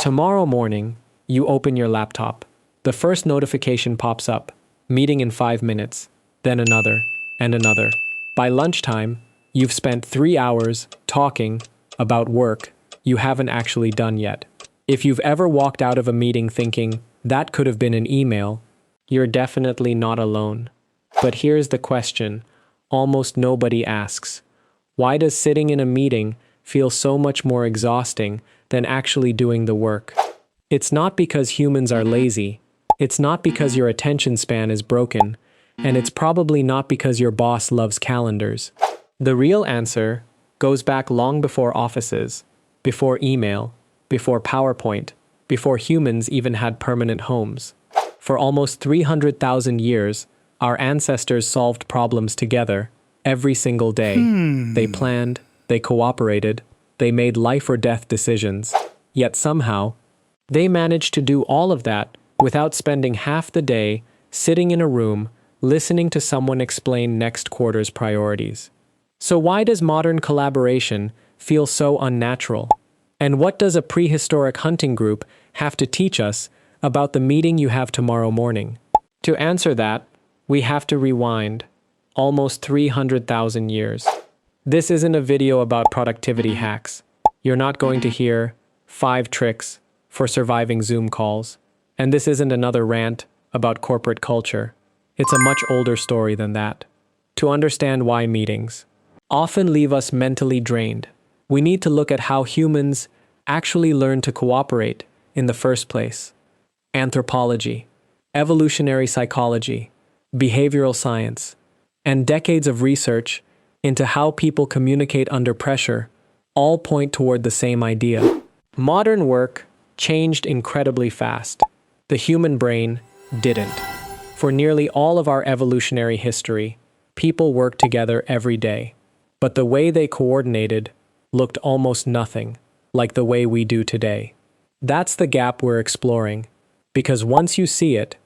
Tomorrow morning, you open your laptop. The first notification pops up, meeting in 5 minutes, then another, and another. By lunchtime, you've spent 3 hours talking about work you haven't actually done yet. If you've ever walked out of a meeting thinking, that could have been an email, you're definitely not alone. But here's the question almost nobody asks. Why does sitting in a meeting feel so much more exhausting than actually doing the work? It's not because humans are lazy. It's not because your attention span is broken. And it's probably not because your boss loves calendars. The real answer goes back long before offices, before email, before PowerPoint, before humans even had permanent homes. For almost 300,000 years, our ancestors solved problems together, every single day. They planned, they cooperated, they made life or death decisions. Yet somehow, they managed to do all of that without spending half the day sitting in a room listening to someone explain next quarter's priorities. So why does modern collaboration feel so unnatural? And what does a prehistoric hunting group have to teach us about the meeting you have tomorrow morning? To answer that, we have to rewind almost 300,000 years. This isn't a video about productivity hacks. You're not going to hear 5 tricks for surviving Zoom calls. And this isn't another rant about corporate culture. It's a much older story than that. To understand why meetings often leave us mentally drained, we need to look at how humans actually learn to cooperate in the first place. Anthropology, evolutionary psychology, behavioral science, and decades of research into how people communicate under pressure all point toward the same idea. Modern work changed incredibly fast. The human brain didn't. For nearly all of our evolutionary history, people worked together every day. But the way they coordinated looked almost nothing like the way we do today. That's the gap we're exploring, because once you see it,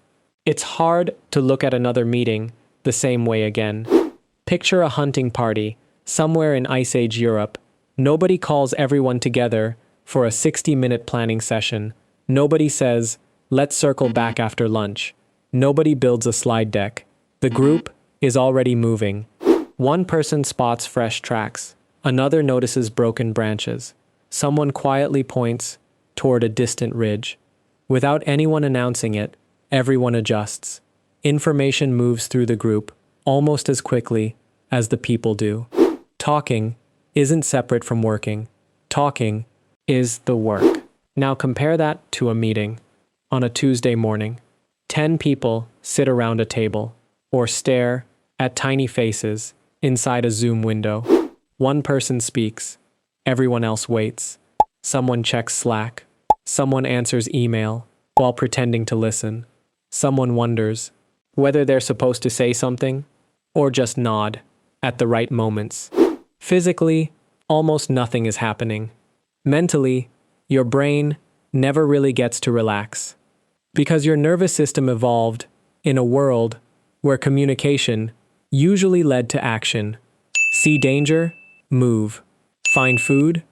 it's hard to look at another meeting the same way again. Picture a hunting party somewhere in Ice Age Europe. Nobody calls everyone together for a 60-minute planning session. Nobody says, let's circle back after lunch. Nobody builds a slide deck. The group is already moving. One person spots fresh tracks. Another notices broken branches. Someone quietly points toward a distant ridge. Without anyone announcing it, everyone adjusts. Information moves through the group almost as quickly as the people do. Talking isn't separate from working. Talking is the work. Now compare that to a meeting. On a Tuesday morning, 10 people sit around a table or stare at tiny faces inside a Zoom window. One person speaks. Everyone else waits. Someone checks Slack. Someone answers email while pretending to listen. Someone wonders whether they're supposed to say something or just nod at the right moments. Physically, almost nothing is happening. Mentally, your brain never really gets to relax, because your nervous system evolved in a world where communication usually led to action. See danger? Move. Find food?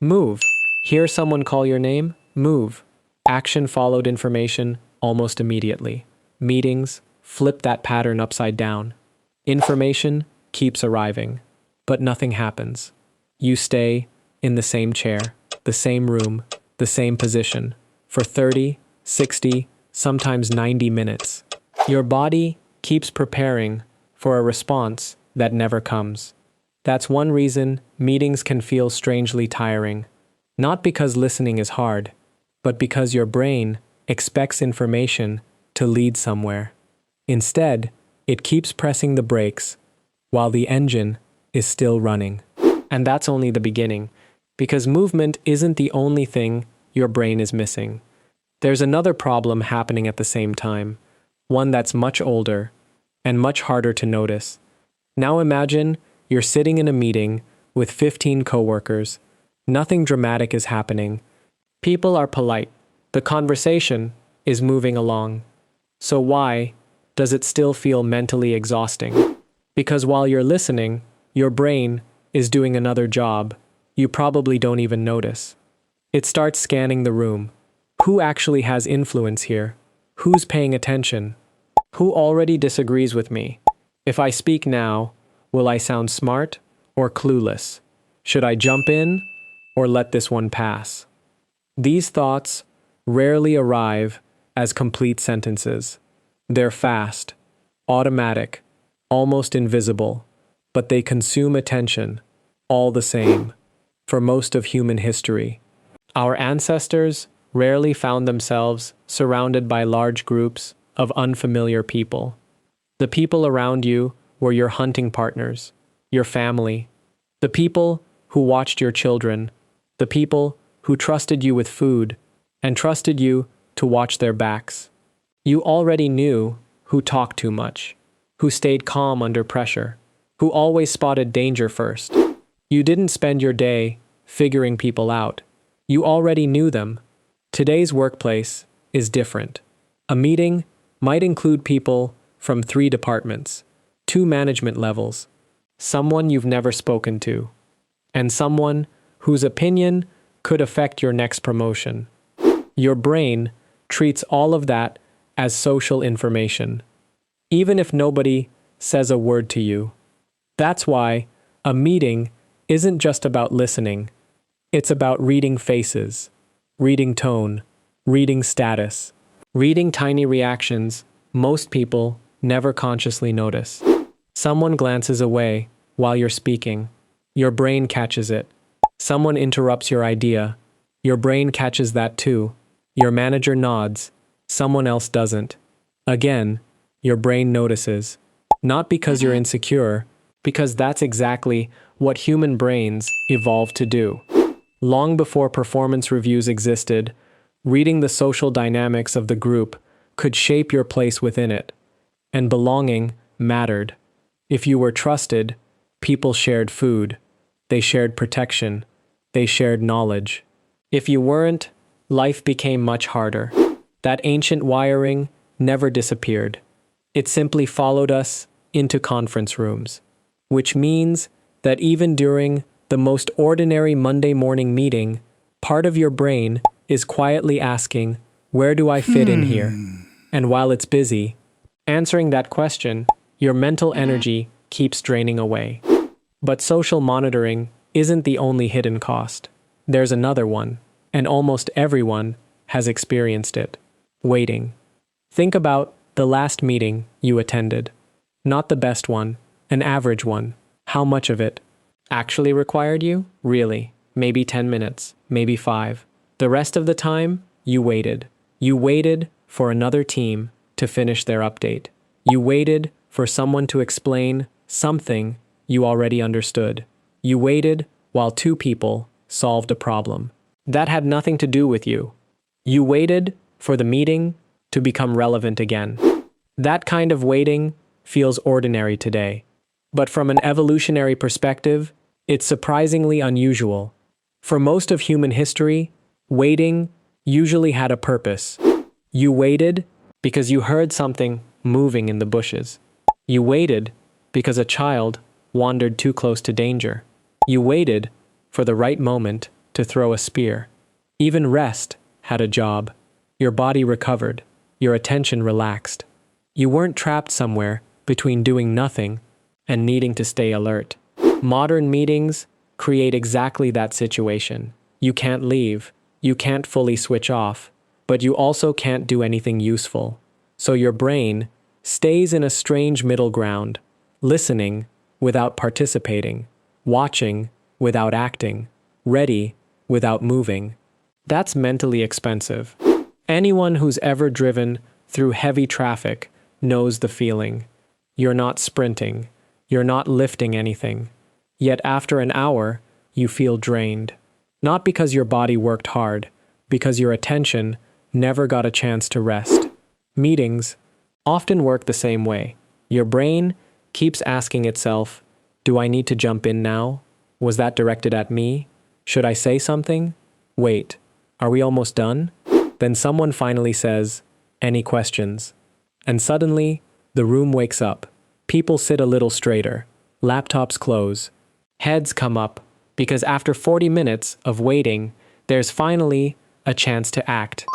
Move. Hear someone call your name? Move. Action followed information almost immediately. Meetings flip that pattern upside down. Information keeps arriving, but nothing happens. You stay in the same chair, the same room, the same position for 30, 60, sometimes 90 minutes. Your body keeps preparing for a response that never comes. That's one reason meetings can feel strangely tiring. Not because listening is hard, but because your brain expects information to lead somewhere. Instead, it keeps pressing the brakes while the engine is still running. And that's only the beginning, because movement isn't the only thing your brain is missing. There's another problem happening at the same time, one that's much older and much harder to notice. Now imagine you're sitting in a meeting with 15 coworkers. Nothing dramatic is happening. People are polite. The conversation is moving along. So why does it still feel mentally exhausting? Because while you're listening, your brain is doing another job you probably don't even notice. It starts scanning the room, Who actually has influence here? Who's paying attention? Who already disagrees with me? If I speak now, will I sound smart or clueless? Should I jump in or let this one pass? These thoughts rarely arrive as complete sentences. They're fast, automatic, almost invisible, but they consume attention, all the same, for most of human history. Our ancestors rarely found themselves surrounded by large groups of unfamiliar people. The people around you were your hunting partners, your family, the people who watched your children, the people who trusted you with food and trusted you to watch their backs. You already knew who talked too much, who stayed calm under pressure, who always spotted danger first. You didn't spend your day figuring people out. You already knew them. Today's workplace is different. A meeting might include people from 3 departments, 2 management levels, someone you've never spoken to, and someone whose opinion could affect your next promotion. Your brain treats all of that as social information, even if nobody says a word to you. That's why a meeting isn't just about listening. It's about reading faces, reading tone, reading status, reading tiny reactions most people never consciously notice. Someone glances away while you're speaking. Your brain catches it. Someone interrupts your idea. Your brain catches that too. Your manager nods. Someone else doesn't. Again, your brain notices. Not because you're insecure, because that's exactly what human brains evolved to do. Long before performance reviews existed, reading the social dynamics of the group could shape your place within it. And belonging mattered. If you were trusted, people shared food. They shared protection. They shared knowledge. If you weren't, life became much harder. That ancient wiring never disappeared. It simply followed us into conference rooms, which means that even during the most ordinary Monday morning meeting, part of your brain is quietly asking, where do I fit in here? And while it's busy answering that question, your mental energy keeps draining away. But social monitoring isn't the only hidden cost. There's another one, and almost everyone has experienced it. Waiting. Think about the last meeting you attended. Not the best one, an average one. How much of it actually required you? Really? Maybe 10 minutes, maybe 5. The rest of the time, you waited. You waited for another team to finish their update. You waited for someone to explain something you already understood. You waited while 2 people solved a problem. That had nothing to do with you. You waited for the meeting to become relevant again. That kind of waiting feels ordinary today. But from an evolutionary perspective, it's surprisingly unusual. For most of human history, waiting usually had a purpose. You waited because you heard something moving in the bushes. You waited because a child wandered too close to danger. You waited for the right moment to throw a spear. Even rest had a job. Your body recovered. Your attention relaxed. You weren't trapped somewhere between doing nothing and needing to stay alert. Modern meetings create exactly that situation. You can't leave. You can't fully switch off. But you also can't do anything useful. So your brain stays in a strange middle ground, listening without participating, watching without acting, ready without moving. That's mentally expensive. Anyone who's ever driven through heavy traffic knows the feeling. You're not sprinting. You're not lifting anything. Yet after an hour, you feel drained. Not because your body worked hard, because your attention never got a chance to rest. Meetings often work the same way. Your brain keeps asking itself, do I need to jump in now? Was that directed at me? Should I say something? Wait, are we almost done? Then someone finally says, any questions? And suddenly, the room wakes up. People sit a little straighter. Laptops close. Heads come up, because after 40 minutes of waiting, there's finally a chance to act.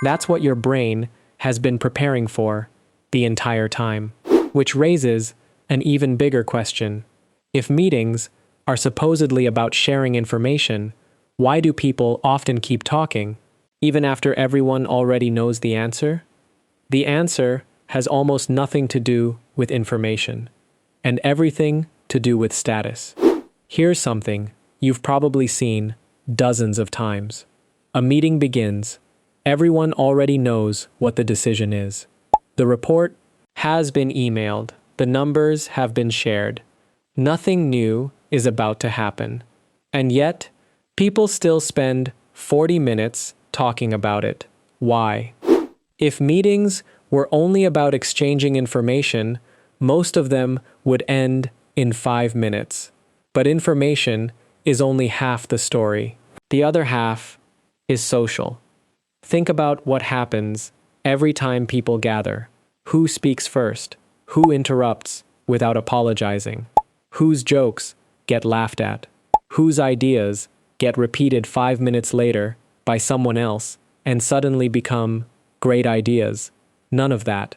That's what your brain has been preparing for the entire time. Which raises an even bigger question. If meetings are supposedly about sharing information, why do people often keep talking, even after everyone already knows the answer? The answer has almost nothing to do with information, and everything to do with status. Here's something you've probably seen dozens of times. A meeting begins. Everyone already knows what the decision is. The report has been emailed. The numbers have been shared. Nothing new is about to happen. And yet, people still spend 40 minutes talking about it. Why? If meetings were only about exchanging information, most of them would end in 5 minutes. But information is only half the story. The other half is social. Think about what happens every time people gather. Who speaks first? Who interrupts without apologizing? Whose jokes get laughed at? Whose ideas get repeated 5 minutes later by someone else and suddenly become great ideas? None of that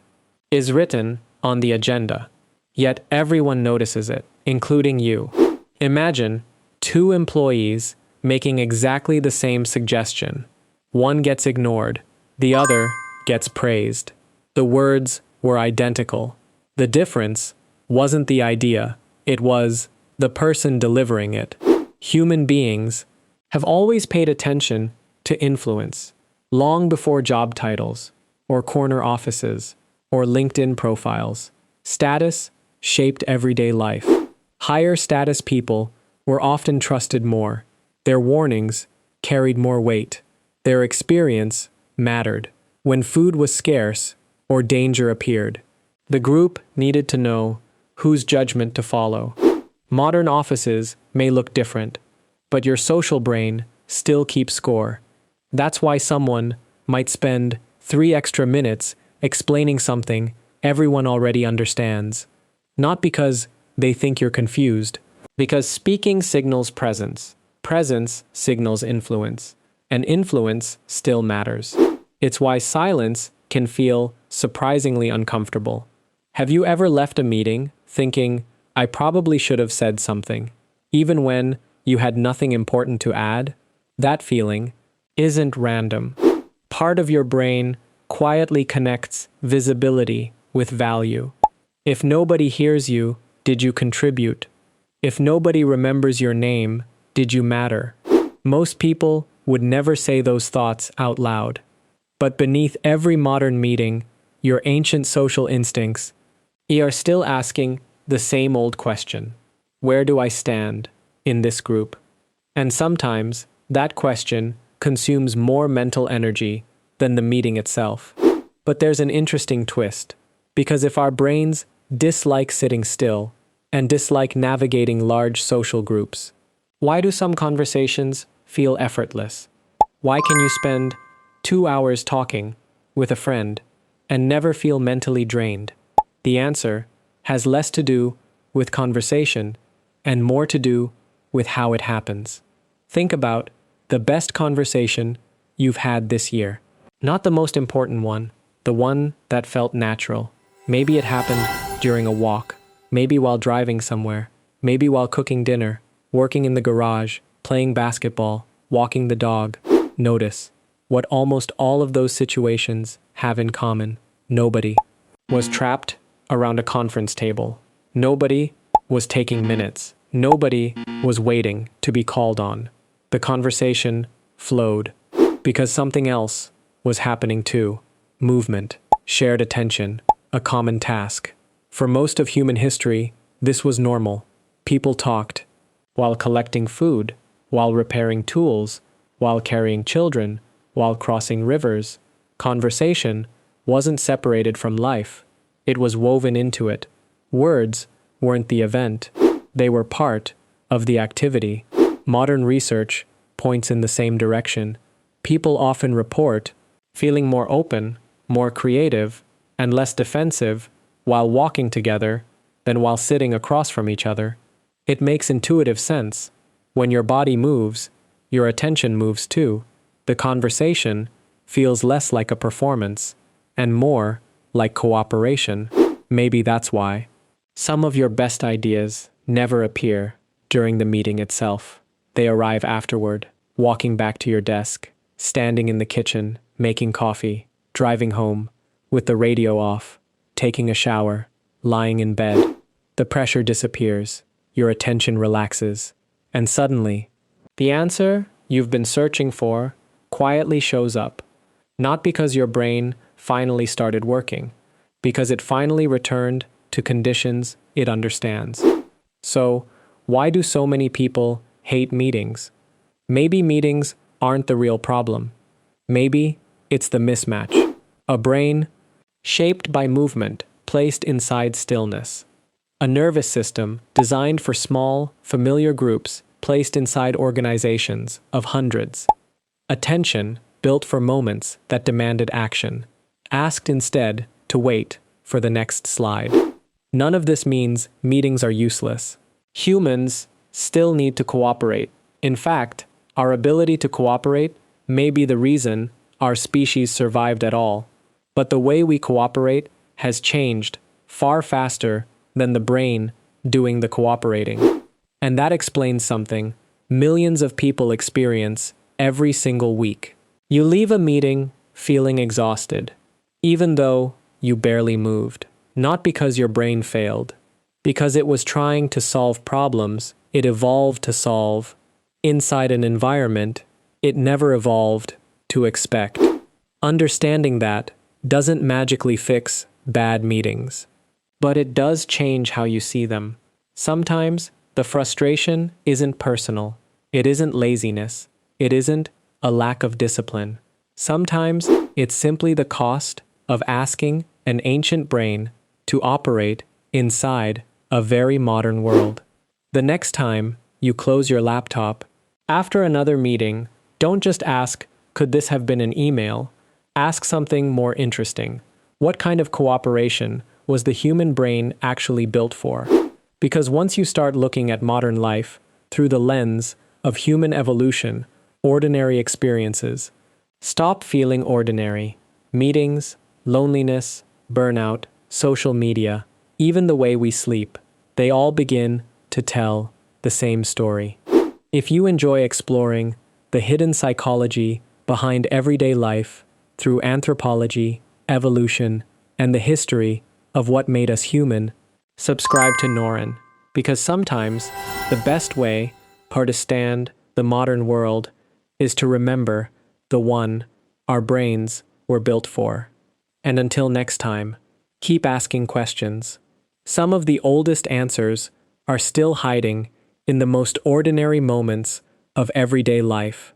is written on the agenda. Yet everyone notices it, including you. Imagine 2 employees making exactly the same suggestion. One gets ignored, the other gets praised. The words were identical. The difference wasn't the idea, it was the person delivering it. Human beings have always paid attention to influence, long before job titles, or corner offices, or LinkedIn profiles. Status shaped everyday life. Higher status people were often trusted more. Their warnings carried more weight. Their experience mattered. When food was scarce or danger appeared, the group needed to know whose judgment to follow. Modern offices may look different, but your social brain still keeps score. That's why someone might spend 3 extra minutes explaining something everyone already understands. Not because they think you're confused, because speaking signals presence. Presence signals influence, and influence still matters. It's why silence can feel surprisingly uncomfortable. Have you ever left a meeting thinking, I probably should have said something, even when you had nothing important to add? That feeling isn't random. Part of your brain quietly connects visibility with value. If nobody hears you, did you contribute? If nobody remembers your name, did you matter? Most people would never say those thoughts out loud. But beneath every modern meeting, your ancient social instincts are still asking the same old question. Where do I stand in this group? And sometimes that question consumes more mental energy than the meeting itself. But there's an interesting twist, because if our brains dislike sitting still and dislike navigating large social groups, why do some conversations feel effortless? Why can you spend 2 hours talking with a friend and never feel mentally drained? The answer has less to do with conversation and more to do with how it happens. Think about the best conversation you've had this year. Not the most important one, the one that felt natural. Maybe it happened during a walk, maybe while driving somewhere, maybe while cooking dinner, working in the garage, playing basketball, walking the dog. Notice what almost all of those situations have in common. Nobody was trapped around a conference table. Nobody was taking minutes. Nobody was waiting to be called on. The conversation flowed because something else was happening too. Movement, shared attention, a common task. For most of human history, this was normal. People talked while collecting food, while repairing tools, while carrying children, while crossing rivers. Conversation wasn't separated from life. It was woven into it. Words weren't the event. They were part of the activity. Modern research points in the same direction. People often report feeling more open, more creative, and less defensive while walking together than while sitting across from each other. It makes intuitive sense. When your body moves, your attention moves too. The conversation feels less like a performance and more like cooperation. Maybe that's why some of your best ideas never appear during the meeting itself. They arrive afterward, walking back to your desk, standing in the kitchen, making coffee, driving home, with the radio off, taking a shower, lying in bed. The pressure disappears, your attention relaxes, and suddenly, the answer you've been searching for quietly shows up. Not because your brain finally started working, because it finally returned to conditions it understands. So, why do so many people hate meetings? Maybe meetings aren't the real problem. Maybe it's the mismatch. A brain shaped by movement, placed inside stillness. A nervous system designed for small, familiar groups, placed inside organizations of hundreds. Attention built for moments that demanded action, asked instead to wait for the next slide. None of this means meetings are useless. Humans still need to cooperate. In fact, our ability to cooperate may be the reason our species survived at all. But the way we cooperate has changed far faster than the brain doing the cooperating. And that explains something millions of people experience every single week. You leave a meeting feeling exhausted, even though you barely moved. Not because your brain failed, because it was trying to solve problems it evolved to solve inside an environment it never evolved to expect. Understanding that doesn't magically fix bad meetings, but it does change how you see them. Sometimes the frustration isn't personal. It isn't laziness. It isn't a lack of discipline. Sometimes it's simply the cost of asking an ancient brain to operate inside a very modern world. The next time you close your laptop, after another meeting, don't just ask, could this have been an email? Ask something more interesting. What kind of cooperation was the human brain actually built for? Because once you start looking at modern life through the lens of human evolution, ordinary experiences stop feeling ordinary. Meetings, loneliness, burnout, social media, even the way we sleep, they all begin to tell the same story. If you enjoy exploring the hidden psychology behind everyday life through anthropology, evolution, and the history of what made us human, subscribe to Noren, because sometimes the best way to understand the modern world is to remember the one our brains were built for. And until next time, keep asking questions. Some of the oldest answers are still hiding in the most ordinary moments of everyday life.